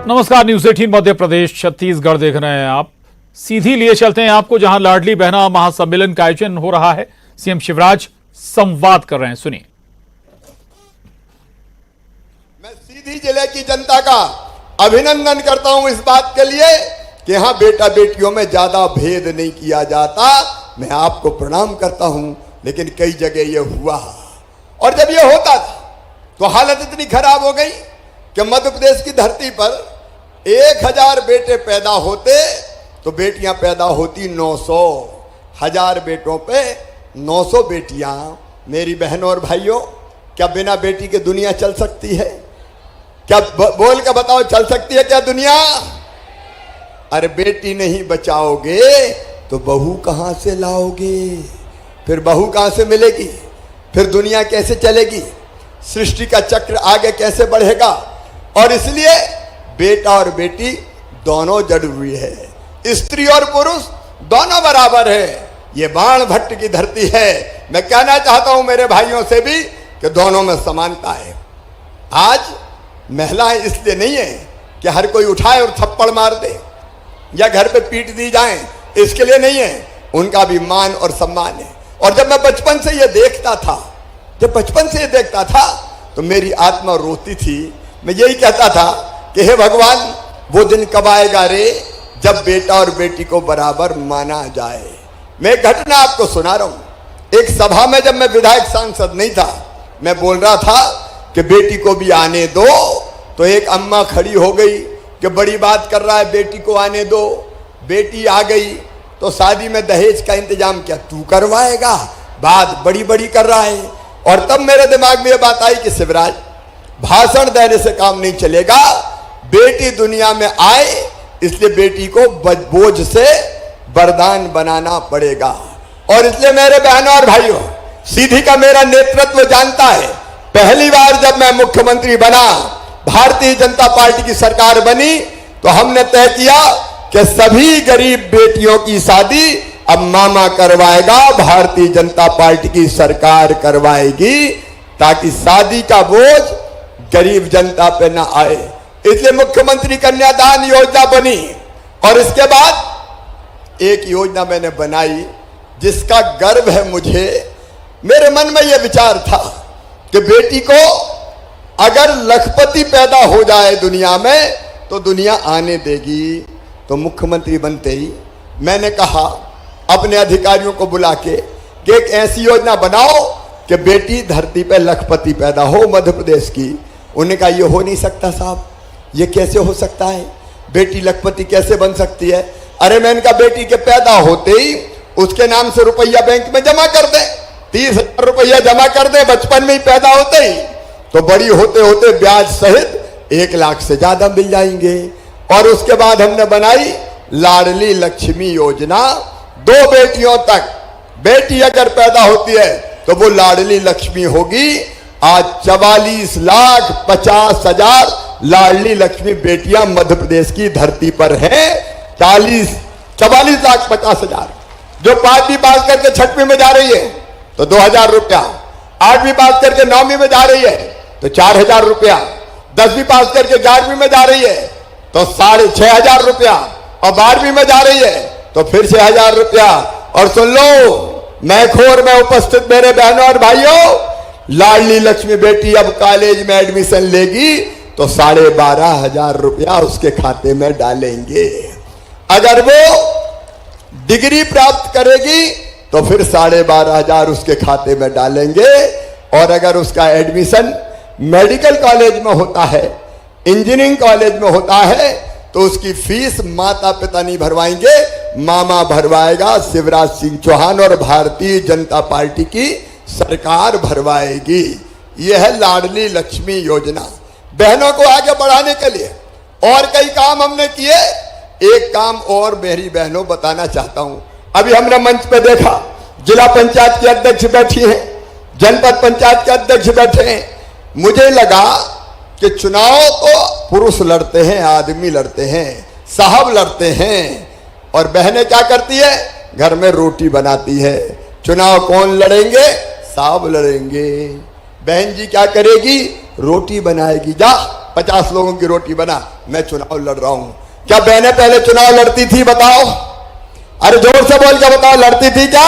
नमस्कार, न्यूज 18 मध्य प्रदेश छत्तीसगढ़ देख रहे हैं आप। सीधी लिए चलते हैं आपको जहां लाडली बहना महासम्मेलन का आयोजन हो रहा है। सीएम शिवराज संवाद कर रहे हैं, सुनिए। मैं सीधी जिले की जनता का अभिनंदन करता हूं इस बात के लिए कि यहां बेटा बेटियों में ज्यादा भेद नहीं किया जाता। मैं आपको प्रणाम करता हूं, लेकिन कई जगह यह हुआ और जब यह होता था तो हालत इतनी खराब हो गई कि मध्य प्रदेश की धरती पर 1000 बेटे पैदा होते तो बेटियां पैदा होती 900। 1000 बेटों पे 900 बेटियां। मेरी बहनों और भाइयों, क्या बिना बेटी के दुनिया चल सकती है? क्या बोल के बताओ, चल सकती है क्या दुनिया? अरे बेटी नहीं बचाओगे तो बहू कहां से लाओगे? फिर बहू कहां से मिलेगी? फिर दुनिया कैसे चलेगी? सृष्टि का चक्र आगे कैसे बढ़ेगा? और इसलिए बेटा और बेटी दोनों जरूरी है। स्त्री और पुरुष दोनों बराबर है। ये बाण भट्ट की धरती है। मैं कहना चाहता हूं मेरे भाइयों से भी कि दोनों में समानता है। आज महिलाएं इसलिए नहीं है कि हर कोई उठाए और थप्पड़ मार दे या घर पे पीट दी जाए, इसके लिए नहीं है। उनका भी मान और सम्मान है। और जब मैं बचपन से ये देखता था तो मेरी आत्मा रोती थी। मैं यही कहता था कि हे भगवान, वो दिन कब आएगा रे जब बेटा और बेटी को बराबर माना जाए। मैं एक घटना आपको सुना रहा हूं। एक सभा में जब मैं विधायक सांसद नहीं था, मैं बोल रहा था कि बेटी को भी आने दो, तो एक अम्मा खड़ी हो गई कि बड़ी बात कर रहा है, बेटी को आने दो। बेटी आ गई तो शादी में दहेज का इंतजाम क्या तू करवाएगा? बात बड़ी बड़ी कर रहा है। और तब मेरे दिमाग में यह बात आई कि शिवराज, भाषण देने से काम नहीं चलेगा। बेटी दुनिया में आए, इसलिए बेटी को बोझ से वरदान बनाना पड़ेगा। और इसलिए मेरे बहनों और भाइयों, सीधी का मेरा नेतृत्व जानता है। पहली बार जब मैं मुख्यमंत्री बना, भारतीय जनता पार्टी की सरकार बनी, तो हमने तय किया कि सभी गरीब बेटियों की शादी अब मामा करवाएगा, भारतीय जनता पार्टी की सरकार करवाएगी, ताकि शादी का बोझ गरीब जनता पे ना आए। इसलिए मुख्यमंत्री कन्यादान योजना बनी। और इसके बाद एक योजना मैंने बनाई जिसका गर्व है मुझे। मेरे मन में यह विचार था कि बेटी को अगर लखपति पैदा हो जाए दुनिया में तो दुनिया आने देगी। तो मुख्यमंत्री बनते ही मैंने कहा अपने अधिकारियों को बुला के कि एक ऐसी योजना बनाओ कि बेटी धरती पे लखपति पैदा हो मध्य प्रदेश की। उन्होंने कहा ये हो नहीं सकता साहब, ये कैसे हो सकता है? बेटी लखपति कैसे बन सकती है? अरे मैं इनका बेटी के पैदा होते ही उसके नाम से रुपया बैंक में जमा कर दे, 30,000 रुपया जमा कर दे बचपन में ही पैदा होते ही, तो बड़ी होते होते ब्याज सहित 1 लाख से ज्यादा मिल जाएंगे। और उसके बाद हमने बनाई लाडली लक्ष्मी योजना। 2 बेटियों तक बेटी अगर पैदा होती है तो वो लाडली लक्ष्मी होगी। आज 44,50,000 लाडली लक्ष्मी बेटियां मध्य प्रदेश की धरती पर हैं। 44,50,000 जो 5वीं पास करके 6वीं में जा रही है तो 2,000 रुपया, 8वीं पास करके 9वीं में जा रही है तो 4,000 रुपया, 10वीं पास करके 11वीं में जा रही है तो 6,500 रुपया, और 12वीं में जा रही है तो फिर 6,000 रुपया। और सुन लो, मैं खोर में उपस्थित मेरे बहनों और भाइयों, लाडली लक्ष्मी बेटी अब कॉलेज में एडमिशन लेगी तो 12,500 रुपया उसके खाते में डालेंगे। अगर वो डिग्री प्राप्त करेगी तो फिर 12,500 उसके खाते में डालेंगे। और अगर उसका एडमिशन मेडिकल कॉलेज में होता है, इंजीनियरिंग कॉलेज में होता है, तो उसकी फीस माता पिता नहीं भरवाएंगे, मामा भरवाएगा। शिवराज सिंह चौहान और भारतीय जनता पार्टी की सरकार भरवाएगी। यह है लाडली लक्ष्मी योजना। बहनों को आगे बढ़ाने के लिए और कई काम हमने किए। एक काम और मेरी बहनों बताना चाहता हूं। अभी हमने मंच पे देखा जिला पंचायत के अध्यक्ष बैठी हैं, जनपद पंचायत के अध्यक्ष बैठे हैं। मुझे लगा कि चुनाव तो पुरुष लड़ते हैं, आदमी लड़ते हैं, साहब लड़ते हैं, और बहनें क्या करती है? घर में रोटी बनाती है। चुनाव कौन लड़ेंगे? साहब लड़ेंगे। बहन जी क्या करेगी? रोटी बनाएगी। जा 50 लोगों की रोटी बना, मैं चुनाव लड़ रहा हूं। क्या बहनें पहले चुनाव लड़ती थी? बताओ, अरे जोर से बोल के बताओ, लड़ती थी क्या?